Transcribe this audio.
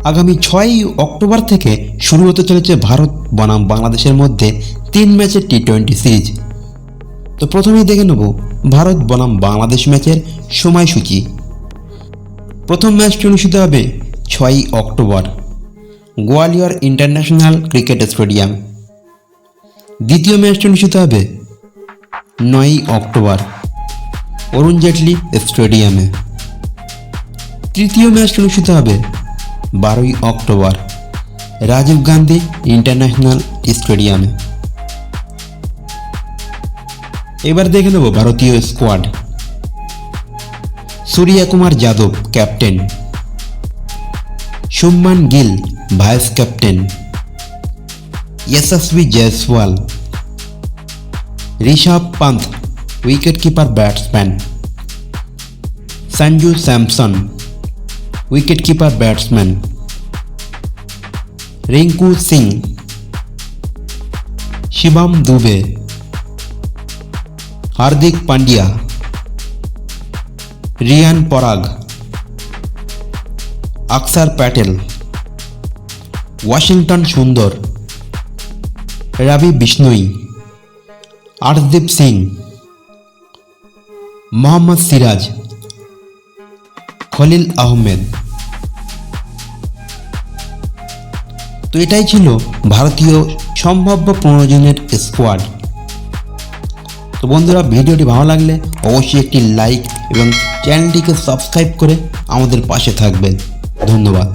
আগামী 6 অক্টোবর থেকে শুরু হতে চলেছে ভারত বনাম বাংলাদেশের মধ্যে 3 ম্যাচের টি-20 সিরিজ। তো প্রথমেই দেখে নেব ভারত বনাম বাংলাদেশ ম্যাচের সময়সূচি। প্রথম ম্যাচটি অনুষ্ঠিত হবে 6 October Gwalior international cricket stadium. দ্বিতীয় ম্যাচটি অনুষ্ঠিত হবে 9 অক্টোবর অরুণ জেটলি স্টেডিয়ামে। তৃতীয় ম্যাচটি অনুষ্ঠিত হবে 12 অক্টোবর রাজীব গান্ধী ইন্টারন্যাশনাল স্টেডিয়ামে। এবার দেখে নেব ভারতীয় squad. Surya Kumar Yadav captain, Shubman Gill vice captain, Yashasvi Jaiswal, Rishabh Pant wicketkeeper batsman, Sanju Samson wicketkeeper batsman, Rinku Singh, Shivam Dube, Hardik Pandya, Riyan Parag, Axar Patel, Washington सुंदर, रवि बिश्नोई, अर्शदीप सिंह, मोहम्मद सिराज, খলিল আহমেদ। তো এটাই ছিল ভারতীয় সম্ভাব্য 15 জনের স্কোয়াড। তো বন্ধুরা, ভিডিওটি ভালো লাগলে অবশ্যই একটি লাইক এবং চ্যানেলটিকে সাবস্ক্রাইব করে আমাদের পাশে থাকবেন। ধন্যবাদ।